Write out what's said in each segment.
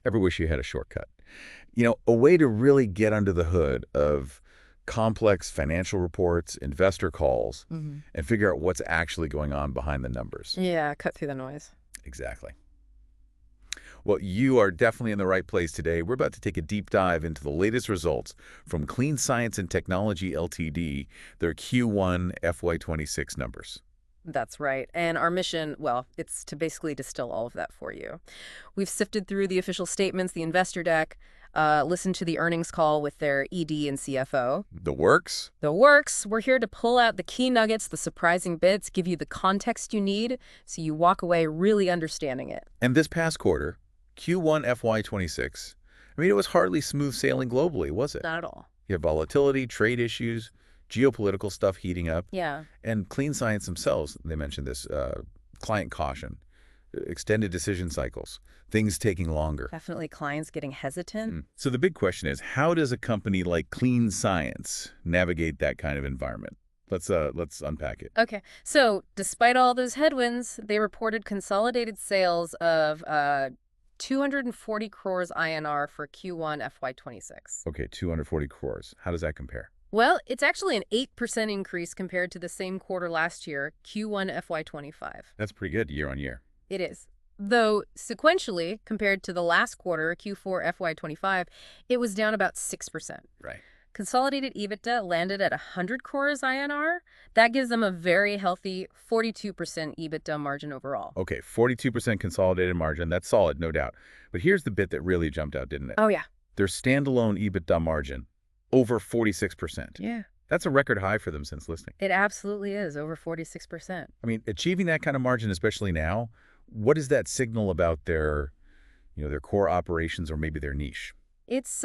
Ever wish you had a shortcut? A way to really get under the hood of complex financial reports, investor calls, and figure out what's actually going on behind the numbers. Yeah, cut through the noise. Exactly. Well, you are definitely in the right place today. We're about to take a deep dive into the latest results from Clean Science and Technology Ltd, their Q1 FY26 numbers. That's right. And our mission, well, it's to basically distill all of that for you. We've sifted through the official statements, the investor deck, listened to the earnings call with their ED and CFO. The works? The works. We're here to pull out the key nuggets, the surprising bits, give you the context you need so you walk away really understanding it. And this past quarter, Q1 FY26, it was hardly smooth sailing globally, was it? Not at all. You have volatility, trade issues, geopolitical stuff heating up. Yeah. And Clean Science themselves, they mentioned this, client caution, extended decision cycles, things taking longer. Definitely clients getting hesitant. So the big question is, how does a company like Clean Science navigate that kind of environment? Let's unpack it. Okay, so despite all those headwinds, they reported consolidated sales of 240 crores INR for Q1 FY26. Okay, 240 crores. How does that compare? Well, it's actually an 8% increase compared to the same quarter last year, Q1 FY25. That's pretty good year on year. It is. Though sequentially, compared to the last quarter, Q4 FY25, it was down about 6%. Right. Consolidated EBITDA landed at 100 crores INR. That gives them a very healthy 42% EBITDA margin overall. Okay, 42% consolidated margin. That's solid, no doubt. But here's the bit that really jumped out, didn't it? Oh, yeah. Their standalone EBITDA margin, over 46%. Yeah. That's a record high for them since listing. It absolutely is, over 46%. Achieving that kind of margin, especially now, what does that signal about their core operations or maybe their niche? It's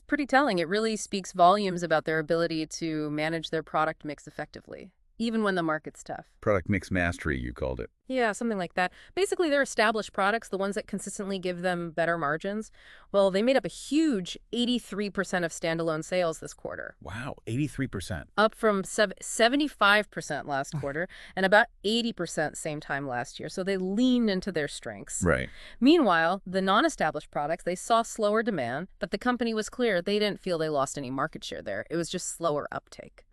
pretty telling. It really speaks volumes about their ability to manage their product mix effectively, even when the market's tough. Product mix mastery, you called it. Yeah, something like that. Basically, they're established products, the ones that consistently give them better margins. Well, they made up a huge 83% of standalone sales this quarter. Wow, 83%. Up from 75% last quarter and about 80% same time last year. So they leaned into their strengths. Right. Meanwhile, the non-established products, they saw slower demand, but the company was clear they didn't feel they lost any market share there. It was just slower uptake.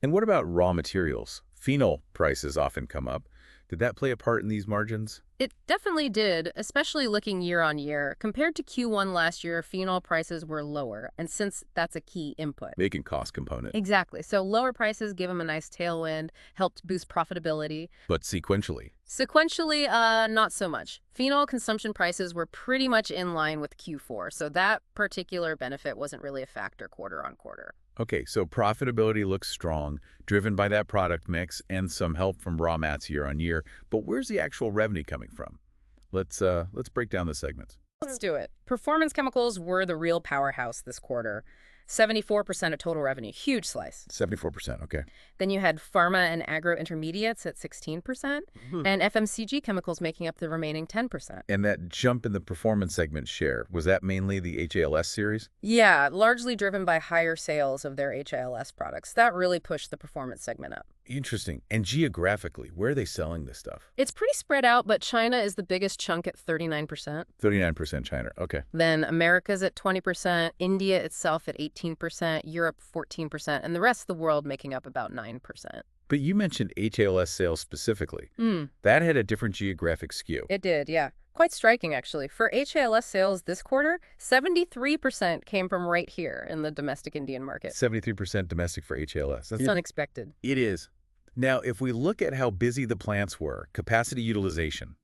And what about raw materials? Phenol prices often come up. Did that play a part in these margins? It definitely did, especially looking year on year. Compared to Q1 last year, phenol prices were lower, and since that's a key input. Making cost component. Exactly. So lower prices give them a nice tailwind, helped boost profitability. But sequentially? Sequentially, not so much. Phenol consumption prices were pretty much in line with Q4, so that particular benefit wasn't really a factor quarter on quarter. Okay, so profitability looks strong, driven by that product mix and some help from raw mats year on year. But where's the actual revenue coming from? Let's break down the segments. Let's do it. Performance chemicals were the real powerhouse this quarter. 74% of total revenue, huge slice. 74%, okay. Then you had pharma and agro intermediates at 16%, and FMCG chemicals making up the remaining 10%. And that jump in the performance segment share, was that mainly the HALS series? Yeah, largely driven by higher sales of their HALS products. That really pushed the performance segment up. Interesting. And geographically, where are they selling this stuff? It's pretty spread out, but China is the biggest chunk at 39%. 39% China, okay. Then America's at 20%, India itself at 18%, Europe 14%, and the rest of the world making up about 9%. But you mentioned HALS sales specifically. That had a different geographic skew. It did, yeah. Quite striking, actually. For HALS sales this quarter, 73% came from right here in the domestic Indian market. 73% domestic for HALS. That's unexpected. It is. Now, if we look at how busy the plants were, capacity utilization,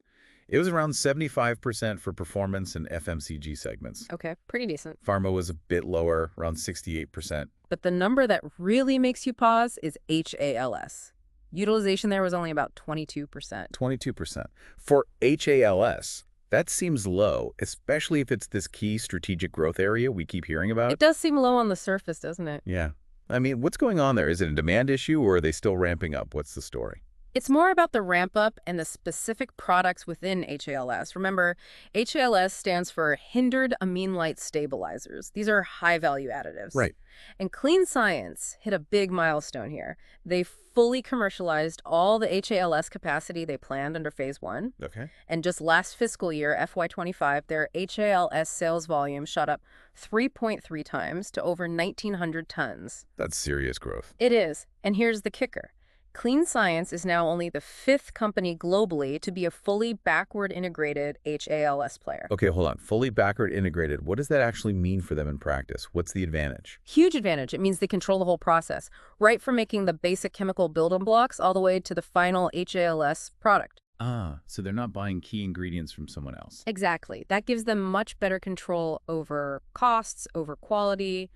it was around 75% for performance and FMCG segments. Okay, pretty decent. Pharma was a bit lower, around 68%. But the number that really makes you pause is HALS. Utilization there was only about 22%. 22%. For HALS, that seems low, especially if it's this key strategic growth area we keep hearing about. It does seem low on the surface, doesn't it? Yeah. What's going on there? Is it a demand issue or are they still ramping up? What's the story? It's more about the ramp up and the specific products within HALS. Remember, HALS stands for Hindered Amine Light Stabilizers. These are high-value additives. Right. And Clean Science hit a big milestone here. They fully commercialized all the HALS capacity they planned under Phase 1. Okay. And just last fiscal year, FY25, their HALS sales volume shot up 3.3 times to over 1,900 tons. That's serious growth. It is. And here's the kicker. Clean Science is now only the fifth company globally to be a fully backward integrated HALS player. Okay, hold on. Fully backward integrated. What does that actually mean for them in practice? What's the advantage? Huge advantage. It means they control the whole process, right from making the basic chemical building blocks all the way to the final HALS product. Ah, so they're not buying key ingredients from someone else. Exactly. That gives them much better control over costs, over quality.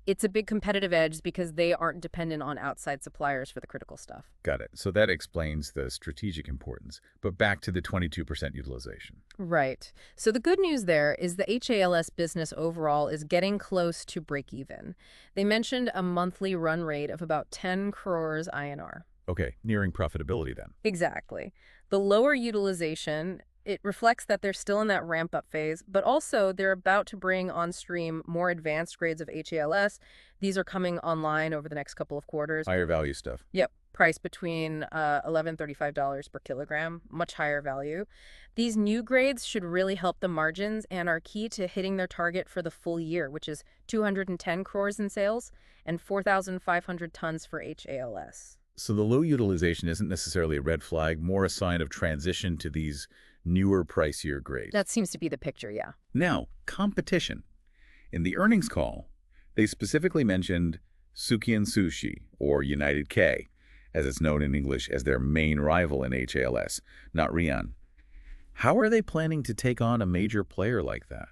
It's a big competitive edge because they aren't dependent on outside suppliers for the critical stuff. Got it. So that explains the strategic importance. But back to the 22% utilization. Right. So the good news there is the HALS business overall is getting close to break even. They mentioned a monthly run rate of about 10 crores INR. Okay, nearing profitability then. Exactly. The lower utilization, it reflects that they're still in that ramp-up phase, but also they're about to bring on stream more advanced grades of HALS. These are coming online over the next couple of quarters. Higher value stuff. Yep, price between $11.35 per kilogram, much higher value. These new grades should really help the margins and are key to hitting their target for the full year, which is 210 crores in sales and 4,500 tons for HALS. So the low utilization isn't necessarily a red flag, more a sign of transition to these newer, pricier grades. That seems to be the picture, yeah. Now, competition. In the earnings call, they specifically mentioned Sukian Sushi, or United K, as it's known in English as their main rival in HALS, not Rian. How are they planning to take on a major player like that?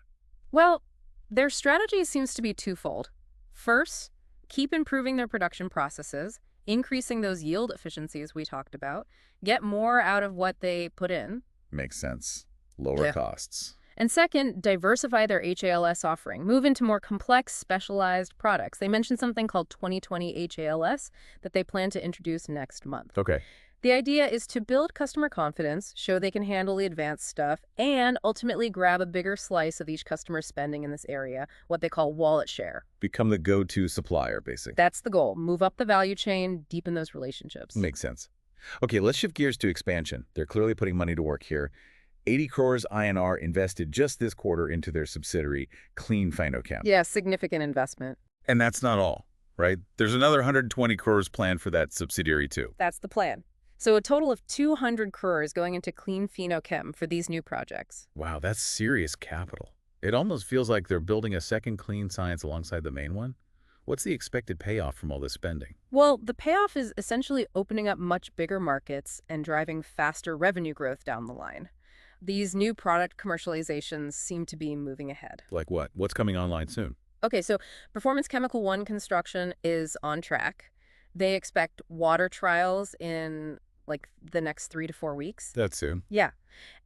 Well, their strategy seems to be twofold. First, keep improving their production processes, increasing those yield efficiencies we talked about, get more out of what they put in. Makes sense. Lower costs. And second, diversify their HALS offering. Move into more complex, specialized products. They mentioned something called 2020 HALS that they plan to introduce next month. Okay. The idea is to build customer confidence, show they can handle the advanced stuff, and ultimately grab a bigger slice of each customer's spending in this area, what they call wallet share. Become the go-to supplier, basically. That's the goal. Move up the value chain, deepen those relationships. Makes sense. Okay, let's shift gears to expansion. They're clearly putting money to work here. 80 crores INR invested just this quarter into their subsidiary, Clean Phytochem. Yeah, significant investment. And that's not all, right? There's another 120 crores planned for that subsidiary too. That's the plan. So a total of 200 crores going into Clean Phytochem for these new projects. Wow, that's serious capital. It almost feels like they're building a second Clean Science alongside the main one. What's the expected payoff from all this spending? Well, the payoff is essentially opening up much bigger markets and driving faster revenue growth down the line. These new product commercializations seem to be moving ahead. Like what? What's coming online soon? Okay, so Performance Chemical 1 construction is on track. They expect water trials in like the next 3 to 4 weeks. That's soon. Yeah.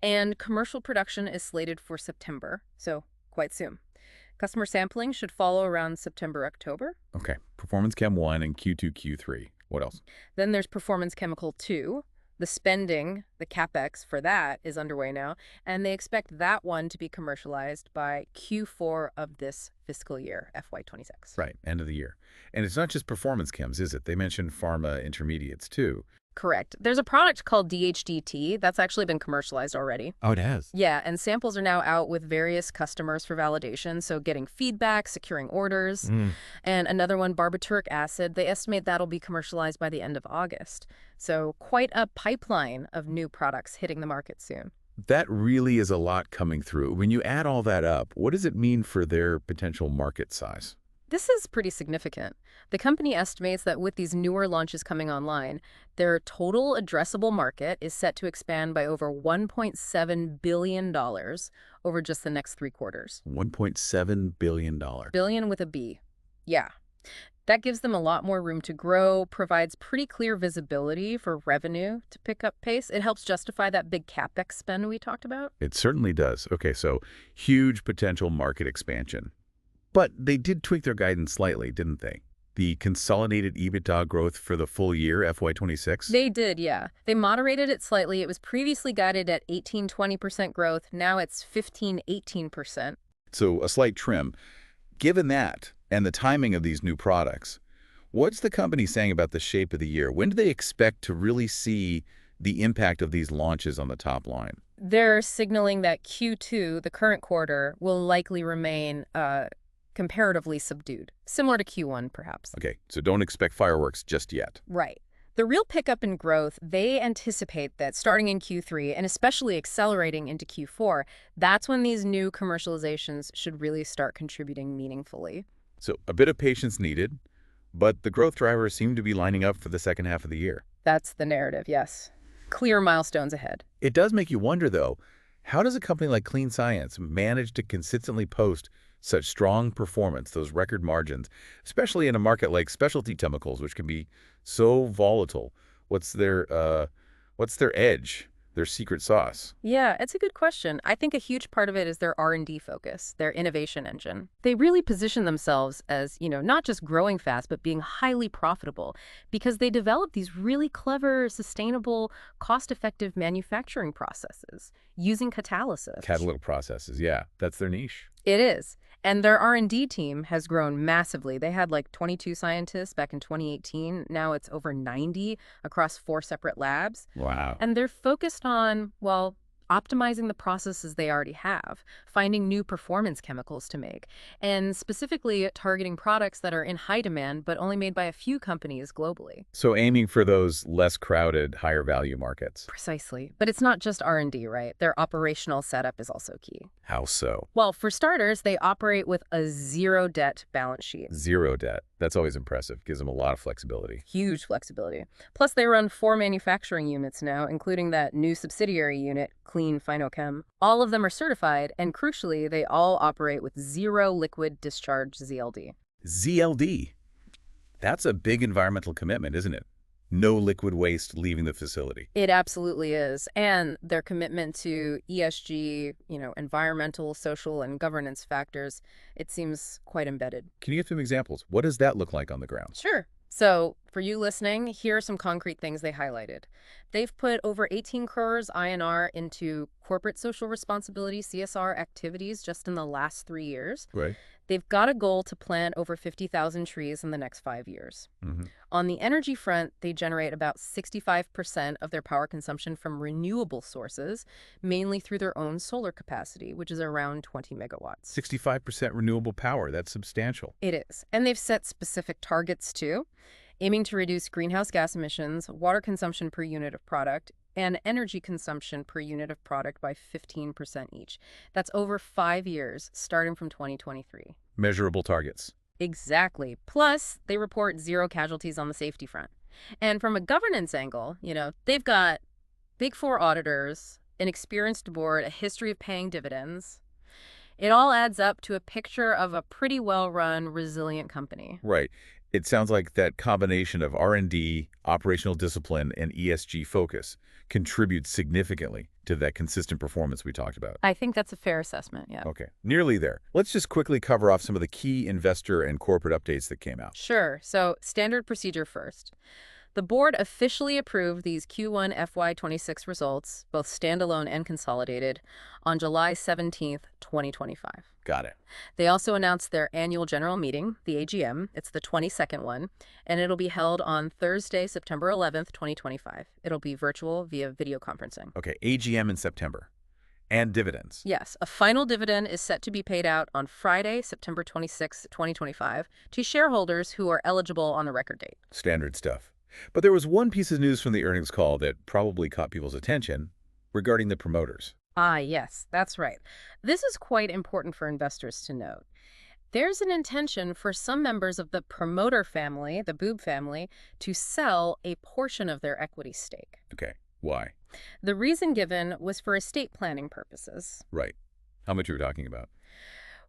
And commercial production is slated for September, so quite soon. Customer sampling should follow around September, October. Okay. Performance Chem 1 and Q2, Q3. What else? Then there's Performance Chemical 2. The spending, the CapEx for that is underway now, and they expect that one to be commercialized by Q4 of this fiscal year, FY26. Right, end of the year. And it's not just performance chems, is it? They mentioned pharma intermediates too. Correct. There's a product called DHDT that's actually been commercialized already. Oh, it has? Yeah, and samples are now out with various customers for validation, so getting feedback, securing orders. And another one, barbituric acid, they estimate that'll be commercialized by the end of August. So quite a pipeline of new products hitting the market soon. That really is a lot coming through. When you add all that up, what does it mean for their potential market size? This is pretty significant. The company estimates that with these newer launches coming online, their total addressable market is set to expand by over $1.7 billion over just the next 3 quarters. $1.7 billion. Billion with a B. Yeah. That gives them a lot more room to grow, provides pretty clear visibility for revenue to pick up pace. It helps justify that big CapEx spend we talked about. It certainly does. Okay, so huge potential market expansion. But they did tweak their guidance slightly, didn't they? the consolidated EBITDA growth for the full year, FY26? They did, yeah. They moderated it slightly. It was previously guided at 18-20% growth. Now it's 15-18%. So a slight trim. Given that and the timing of these new products, what's the company saying about the shape of the year? When do they expect to really see the impact of these launches on the top line? They're signaling that Q2, the current quarter, will likely remain comparatively subdued, similar to Q1, perhaps. Okay, so don't expect fireworks just yet. Right. The real pickup in growth, they anticipate that starting in Q3 and especially accelerating into Q4, that's when these new commercializations should really start contributing meaningfully. So a bit of patience needed, but the growth drivers seem to be lining up for the second half of the year. That's the narrative, yes. Clear milestones ahead. It does make you wonder, though, how does a company like Clean Science manage to consistently post such strong performance, those record margins, especially in a market like specialty chemicals, which can be so volatile? What's their edge, their secret sauce? Yeah, it's a good question. I think a huge part of it is their R&D focus, their innovation engine. They really position themselves as, not just growing fast, but being highly profitable because they develop these really clever, sustainable, cost-effective manufacturing processes using catalysis. Catalytic processes, yeah, that's their niche. It is. And their R&D team has grown massively. They had like 22 scientists back in 2018. Now it's over 90 across 4 separate labs. Wow. And they're focused on, well, optimizing the processes they already have, finding new performance chemicals to make, and specifically targeting products that are in high demand but only made by a few companies globally. So aiming for those less crowded, higher value markets. Precisely. But it's not just R&D, right? Their operational setup is also key. How so? Well, for starters, they operate with a zero debt balance sheet. Zero debt. That's always impressive. Gives them a lot of flexibility. Huge flexibility. Plus, they run 4 manufacturing units now, including that new subsidiary unit, Clean Phytochem. All of them are certified, and crucially, they all operate with zero liquid discharge ZLD. ZLD. That's a big environmental commitment, isn't it? No liquid waste leaving the facility. It absolutely is. And their commitment to ESG, environmental, social, and governance factors, it seems quite embedded. Can you give some examples? What does that look like on the ground? Sure. So for you listening, here are some concrete things they highlighted. They've put over 18 crores INR into corporate social responsibility, CSR activities just in the last 3 years. Right. They've got a goal to plant over 50,000 trees in the next 5 years. On the energy front, they generate about 65% of their power consumption from renewable sources, mainly through their own solar capacity, which is around 20 megawatts. 65% renewable power. That's substantial. It is. And they've set specific targets, too, aiming to reduce greenhouse gas emissions, water consumption per unit of product, and energy consumption per unit of product by 15% each. That's over 5 years, starting from 2023. Measurable targets. Exactly. Plus, they report zero casualties on the safety front. And from a governance angle, they've got Big Four auditors, an experienced board, a history of paying dividends. It all adds up to a picture of a pretty well-run, resilient company. Right. It sounds like that combination of R&D, operational discipline, and ESG focus contributes significantly to that consistent performance we talked about. I think that's a fair assessment, yeah. Okay, nearly there. Let's just quickly cover off some of the key investor and corporate updates that came out. Sure. So standard procedure first. The board officially approved these Q1 FY26 results, both standalone and consolidated, on July 17th, 2025. Got it. They also announced their annual general meeting, the AGM. It's the 22nd one, and it'll be held on Thursday, September 11th, 2025. It'll be virtual via video conferencing. Okay, AGM in September. And dividends. Yes, a final dividend is set to be paid out on Friday, September 26th, 2025, to shareholders who are eligible on the record date. Standard stuff. But there was one piece of news from the earnings call that probably caught people's attention regarding the promoters. Ah, yes, that's right. This is quite important for investors to note. There's an intention for some members of the promoter family, the Boob family, to sell a portion of their equity stake. Okay, why? The reason given was for estate planning purposes. Right. How much are we talking about?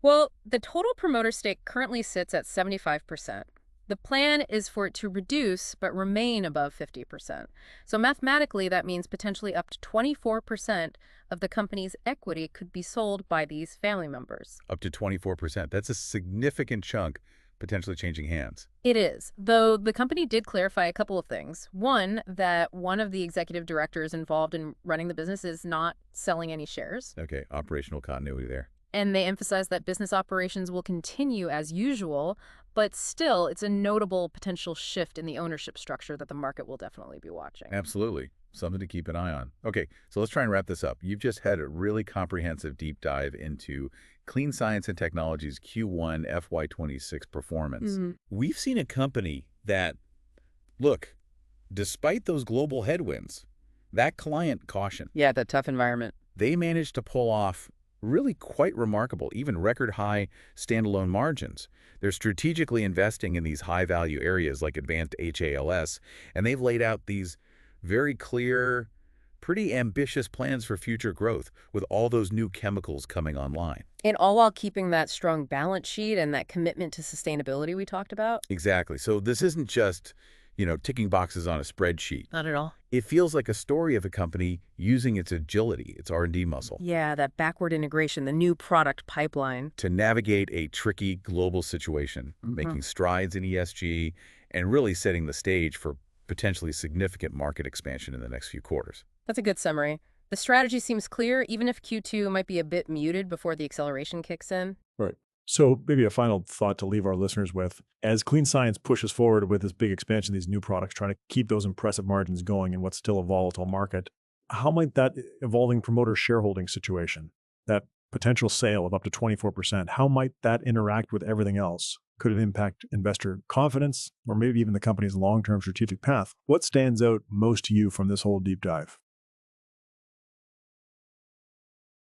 Well, the total promoter stake currently sits at 75%. The plan is for it to reduce but remain above 50%. So mathematically, that means potentially up to 24% of the company's equity could be sold by these family members. Up to 24%. That's a significant chunk potentially changing hands. It is, though the company did clarify a couple of things. One, that one of the executive directors involved in running the business is not selling any shares. Okay, operational continuity there. And they emphasize that business operations will continue as usual, but still, it's a notable potential shift in the ownership structure that the market will definitely be watching. Absolutely. Something to keep an eye on. Okay, so let's try and wrap this up. You've just had a really comprehensive deep dive into Clean Science and Technology's Q1 FY26 performance. Mm. We've seen a company that, look, despite those global headwinds, that client caution, Yeah, the tough environment. they managed to pull off really quite remarkable, even record high standalone margins. They're strategically investing in these high value areas like advanced HALS, and they've laid out these very clear, pretty ambitious plans for future growth with all those new chemicals coming online. And all while keeping that strong balance sheet and that commitment to sustainability we talked about? Exactly. So this isn't just, ticking boxes on a spreadsheet. Not at all. It feels like a story of a company using its agility, its R&D muscle, Yeah, that backward integration, the new product pipeline. to navigate a tricky global situation, making strides in ESG and really setting the stage for potentially significant market expansion in the next few quarters. That's a good summary. The strategy seems clear, even if Q2 might be a bit muted before the acceleration kicks in. Right. So maybe a final thought to leave our listeners with. As Clean Science pushes forward with this big expansion, these new products, trying to keep those impressive margins going in what's still a volatile market, how might that evolving promoter shareholding situation, that potential sale of up to 24%, how might that interact with everything else? Could it impact investor confidence or maybe even the company's long-term strategic path? What stands out most to you from this whole deep dive?